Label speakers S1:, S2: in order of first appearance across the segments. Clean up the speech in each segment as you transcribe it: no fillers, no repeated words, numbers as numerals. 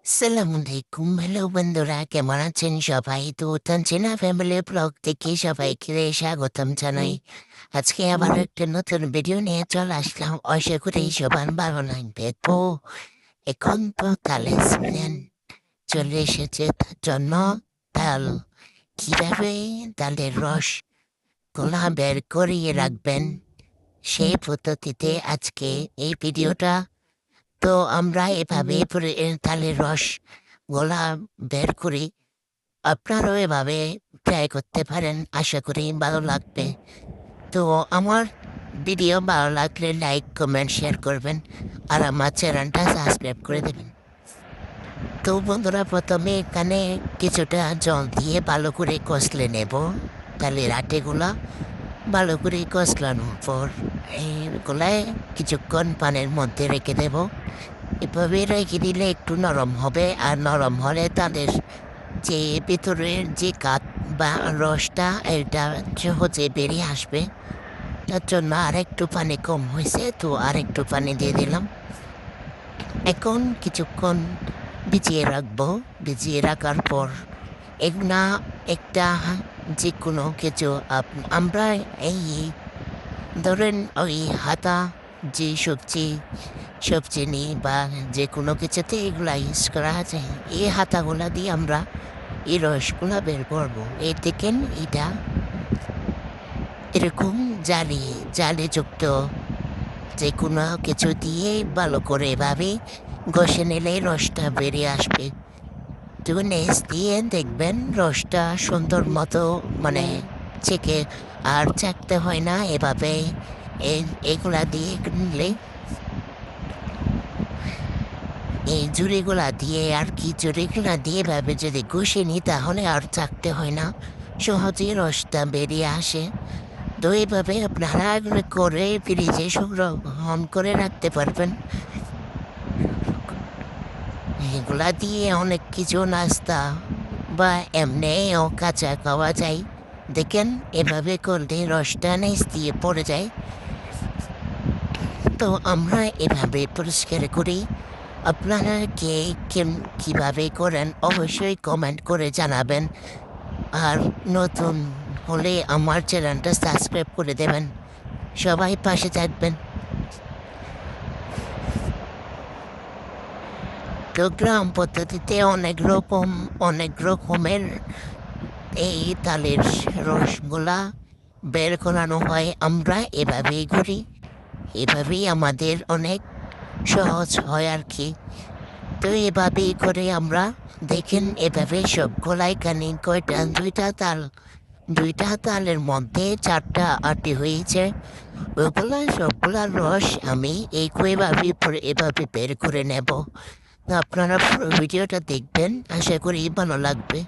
S1: আসসালামু আলাইকুম। হ্যালো বন্ধুরা, কেমন আছেন সবাই? তো তানজিনা ফ্যামিলি ব্লগ থেকে সবাইকে স্বাগতম জানাই। আজকে আবার একটা নতুন ভিডিও নিয়ে চলে আসলাম। আশা করি সবার ভালো লাগবে। তো এখন তো তালের সিজন চলে এসেছে, তার জন্য তাল কিভাবে তালের রস গোলা বের করিয়ে রাখবেন সেই পদ্ধতিতে আজকে এই ভিডিওটা। তো আমরা এভাবে তালের রস গোলা বের করি। আপনারাও এভাবে ট্রাই করতে পারেন, আশা করি ভালো লাগবে। তো আমার ভিডিও ভালো লাগলে লাইক কমেন্ট শেয়ার করবেন আর আমার চ্যানেলটা সাবস্ক্রাইব করে দেবেন। তো বন্ধুরা, প্রথমে এখানে কিছুটা জল দিয়ে ভালো করে কষলে নেব। তালের আটেগুলা ভালো করে কষলানোর পর এইগুলায় কিছুক্ষণ পানির মধ্যে রেখে দেব। এভাবে রেখে দিলে একটু নরম হবে, আর নরম হলে তাদের যে ভেতরের যে কাঠ বা রসটা এটা সহজে বেরিয়ে আসবে। তার জন্য আরেকটু পানি কম হয়েছে, তো আরেকটু পানি দিয়ে দিলাম। এখন কিছুক্ষণ ভিজিয়ে রাখবো। ভিজিয়ে রাখার পর এগুলা একটা যে কোনো কিছু আমরা এই ধরেন ওই হাতা যে সবজি নিই বা যে কোনো কিছুতে এগুলা ইউজ করা যায়। এই হাতাগুলা দিয়ে আমরা এই রসগুলা বের করবো। এই দেখেন, এটা এরকম জালে যুক্ত যে কোনো কিছু দিয়ে ভালো করে এভাবে ঘষে নিলে রসটা বেরিয়ে আসবে। তো নেক্সট দিয়ে দেখবেন রসটা সুন্দর মতো মানে চেকে আর চাকতে হয় না। এভাবে এগুলা দিয়ে নিলে এই জুড়িগুলা দিয়ে আর কি জুড়িগুলা দিয়ে এভাবে যদি ঘষে নিই তাহলে আর চাকতে হয় না, সহজেই রসটা বেরিয়ে আসে। তো এইভাবে আপনারা এগুলো করে ফ্রিজে সংরক্ষণ করে রাখতে পারবেন। এগুলা দিয়ে অনেক কিছু নাস্তা বা এমনিও কাঁচা খাওয়া যায়। দেখেন, এভাবে করলে রসটা নিচ দিয়ে পড়ে যায়। তো আমরা এভাবে পরিষ্কার করি। আপনারা কে কীভাবে করেন অবশ্যই কমেন্ট করে জানাবেন। আর নতুন হলে আমার চ্যানেলটা সাবস্ক্রাইব করে দেবেন। সবাই পাশে থাকবেন। তো গ্রাম পদ্ধতিতে অনেক রকমের এই তালের রসগুলা বের করানো হয়। আমরা এভাবেই করি। এভাবেই আমাদের অনেক সহজ হয় আর কি। তো এভাবেই করে আমরা দেখেন এভাবে সবগুলাই কানি কয়টা দুইটা তালের মধ্যে 4টা আটি হয়েছে। সবগুলার রস আমি এভাবে বের করে নেব। তো আপনারা পুরো ভিডিওটা দেখবেন, আশা করি ভালো লাগবে।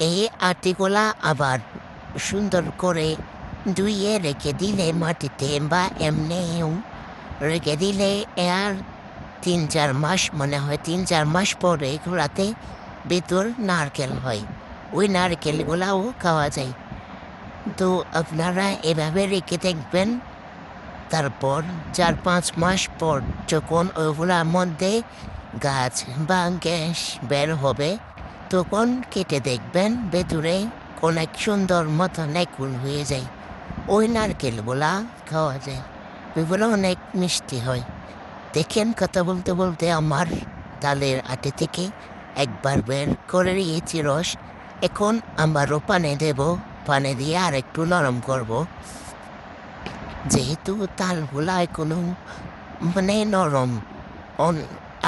S1: এই আটিগুলা আবার সুন্দর করে ধুইয়ে রেখে দিলে মাটিতে বা এমনিও রেখে দিলে আর 3-4 মাস, মনে হয় 3-4 মাস পরে এগুলাতে ভেতর নারকেল হয়। ওই নারকেলগুলাও খাওয়া যায়। তো আপনারা এভাবে রেখে দেখবেন। তারপর 4-5 মাস পর যখন ওগুলার মধ্যে গাছ বা গ্যাস বের হবে, তখন কেটে দেখবেন ভেতরে অনেক সুন্দর মতো নারকেল হয়ে যায়। ওই নারকেলগুলা খাওয়া যায়। ওইগুলো অনেক মিষ্টি হয়। দেখেন, কথা বলতে বলতে আমার তালের আটে থেকে একবার বের করে নিয়েছি রস। এখন আমারও পানি দেব। পানি দিয়ে আর একটু নরম করব। যেহেতু তালগুলা এখনো মানে নরম,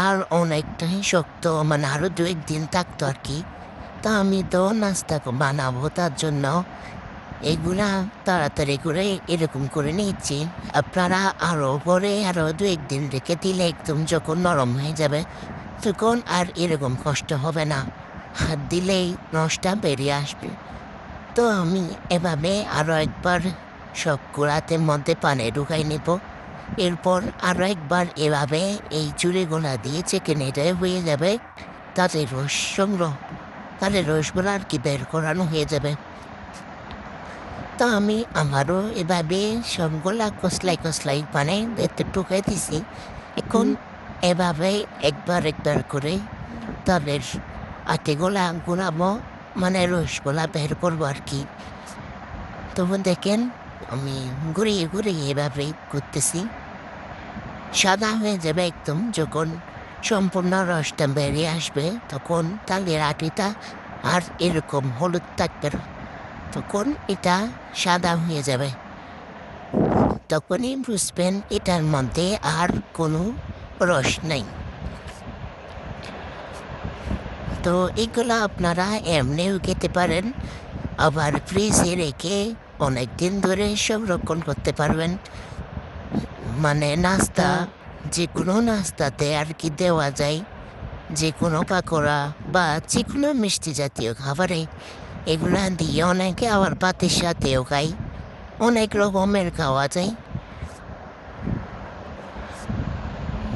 S1: আর অনেকটাই শক্ত, মানে আরও 2-1 দিন থাকতো আর কি। তা আমি তো নাস্তা বানাবো, তার জন্য এগুলা তাড়াতাড়ি করে এরকম করে নিচ্ছি। আপনারা আরও 2-1 দিন রেখে দিলে একদম যখন নরম হয়ে যাবে তখন আর এরকম কষ্ট হবে না। হাত দিলেই রসটা বেরিয়ে আসবে। তো আমি এভাবে আরও একবার সব গুঁড়াতে মধ্যে পানি ঢুকাই নেব। এরপর আরও একবার এভাবে এই চুড়িগুলা দিয়ে চেকে নিতে হয়ে যাবে। তাদের রসগুলো আর কি বের করানো হয়ে যাবে। তো আমি আমারও এভাবে সবগুলা কসলাই কসলাই বানাই এতে টুকাই দিছি। এখন এভাবে একবার একবার করে তালের আটিগুলা গুলাবো, মানে রসগুলা বের করবো আর কি। তখন দেখেন আমি ঘুরিয়ে ঘুরিয়ে এভাবে করতেছি। সাদা হয়ে যাবে একদম যখন সম্পূর্ণ রসটা বেরিয়ে আসবে, তখন তালের আটিটা আর এরকম হলুদ থাকবে না। তখন এটা সাদা হয়ে যাবে। তখনই বুঝবেন এটার মধ্যে আর কোনো রস নেই। তো এগুলো আপনারা এমনিও খেতে পারেন, আবার ফ্রিজে রেখে অনেক দিন ধরে সংরক্ষণ করতে পারবেন। মানে নাস্তা, যে কোনো নাস্তাতে আর কি দেওয়া যায়, যে কোনো পাকোড়া বা যে কোনো মিষ্টি জাতীয় খাবারে এগুলা দিয়ে অনেকে আবার ভাতের সাথেও খায়। অনেক রকমের খাওয়া যায়,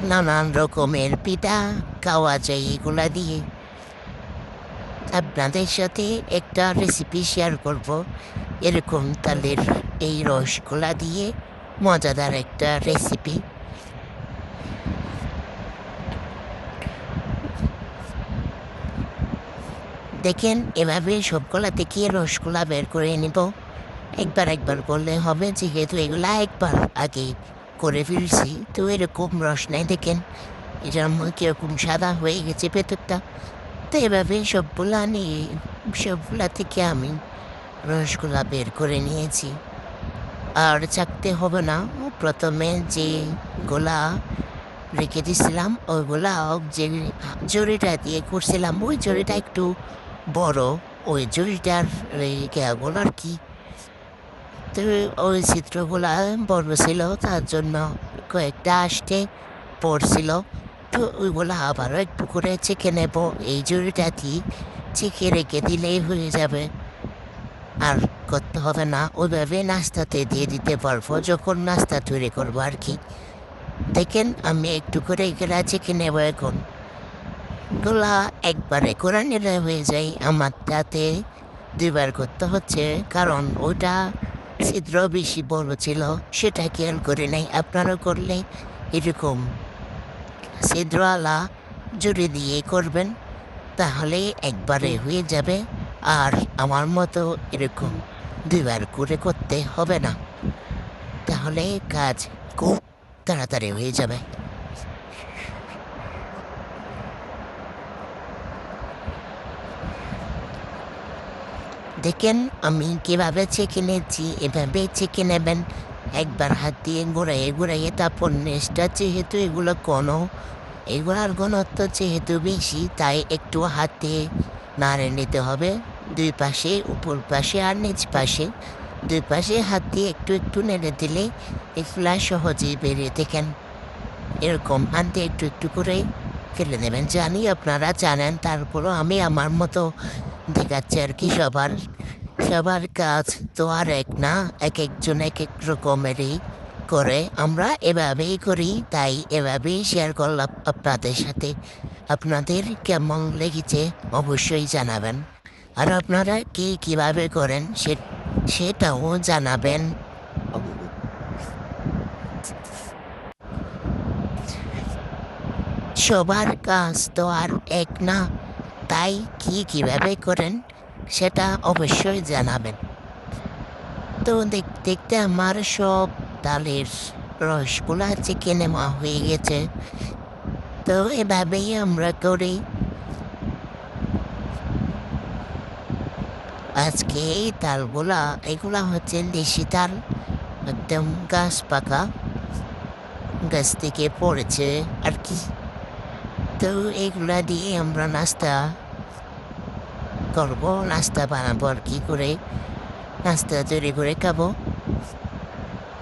S1: নানান রকমের পিঠা খাওয়া যায় এগুলা দিয়ে। আপনাদের সাথে একটা রেসিপি শেয়ার করব, এরকম তালের এই রসগোল্লা দিয়ে মজাদার একটা রেসিপি। দেখেন এভাবে সবগুলা থেকে রসগোল্লা বের করে নিব। একবার একবার করলে হবে, যেহেতু এগুলা একবার আগে করে ফেলছি। তো এরকম রস নেই, দেখেন এটার মধ্যে কীরকম সাদা হয়ে গেছে ভেতরটা। তো এভাবে সবগুলা থেকে আমি রসগোল্লা বের করে নিয়েছি। আর চাকতে হবে না, প্রথমে যে গোলা রেখে দিয়েছিলাম ওইগুলা যে জড়িটা দিয়ে করছিলাম, ওই জড়িটা একটু বড়, ওই জড়িটার গোলা আর কি। তো ওই চিত্রগুলা বড় ছিল, তার জন্য কয়েকটা আসতে পড়ছিল। তো ওইগুলা আবারও একটু করে চেখে নেব, এই জড়িটা দিয়ে চেখে রেখে দিলেই হয়ে যাবে। আর করতে হবে না, ওইভাবে নাস্তাতে দিয়ে দিতে পারবো যখন নাস্তা তৈরি করবো আর কি। দেখেন আমি একটু করে এগুলা চেখে নেব এখন। গোলা একবারে করে নিলে হয়ে যায়, আমার তাতে দুইবার করতে হচ্ছে, কারণ ওটা ছিদ্র বেশি বড় ছিল, সেটা খেয়াল করে নাই। আপনারা করলে এরকম ছিদ্রওয়ালা জুড়ে দিয়ে করবেন, তাহলে একবারে হয়ে যাবে। আর আমার মতো এরকম দুইবার করে করতে হবে না, তাহলে কাজ খুব তাড়াতাড়ি হয়ে যাবে। দেখেন আমি কীভাবে চেখে নিচ্ছি, এভাবে চেখে নেবেন। একবার হাত দিয়ে ঘুরাইয়ে ঘুরাইয়ে, তারপর নেক্সটটা যেহেতু এগুলার ঘনত্ব যেহেতু বেশি, তাই একটু হাতে নাড়ে নিতে হবে। দুই পাশে, উপর পাশে আর নিচ পাশে, দুই পাশে হাত দিয়ে একটু একটু নেড়ে দিলে এগুলা সহজেই বেরিয়ে। দেখেন এরকম হাত দিয়ে একটু একটু করে ফেলে নেবেন। জানি আপনারা জানেন, তারপরও আমি আমার মতো দেখাচ্ছি আর কি। সবার কাজ তো আর এক না, এক একজন এক এক রকমেরই করে। আমরা এভাবেই করি, তাই এভাবেই শেয়ার করলাম আপনাদের সাথে। আপনাদের কেমন লেগেছে অবশ্যই জানাবেন। আর আপনারা কীভাবে করেন সেটাও জানাবেন। সবার কাজ তো আর এক না, তাই কীভাবে করেন সেটা অবশ্যই জানাবেন। তো দেখতে দেখতে আমার সব ডালের রসগুলা চেখে নেওয়া হয়ে গেছে। তো এভাবেই আমরা করি। আজকে এই তালগুলা, এগুলা হচ্ছে দেশি তাল, একদম গাছ পাকা, গাছ থেকে পড়েছে আর কি। তো এগুলা দিয়ে আমরা নাস্তা করবো, নাস্তা বানাবো আর কি করে, নাস্তা তৈরি করে খাবো।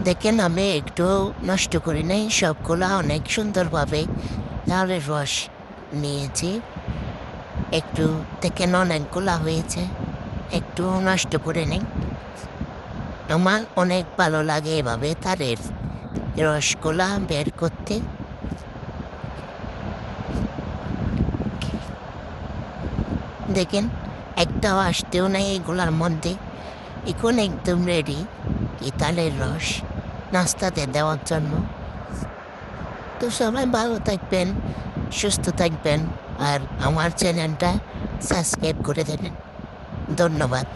S1: দেখেন আমি একটু নষ্ট করি নাই, সবগুলা অনেক সুন্দরভাবে তালের রস নিয়েছি। একটু দেখেন অনেকগুলা হয়েছে, একটু নষ্ট করে নেই। আমার অনেক ভালো লাগে এভাবে তালের রসগুলা বের করতে। দেখেন একটাও আসতেও নেই এগুলার মধ্যে, এখন একদম রেডি এই তালের রস নাস্তাতে দেওয়ার জন্য। তো সবাই ভালো থাকবেন, সুস্থ থাকবেন, আর আমার চ্যানেলটা সাবস্ক্রাইব করে দেবেন। ধন্যবাদ।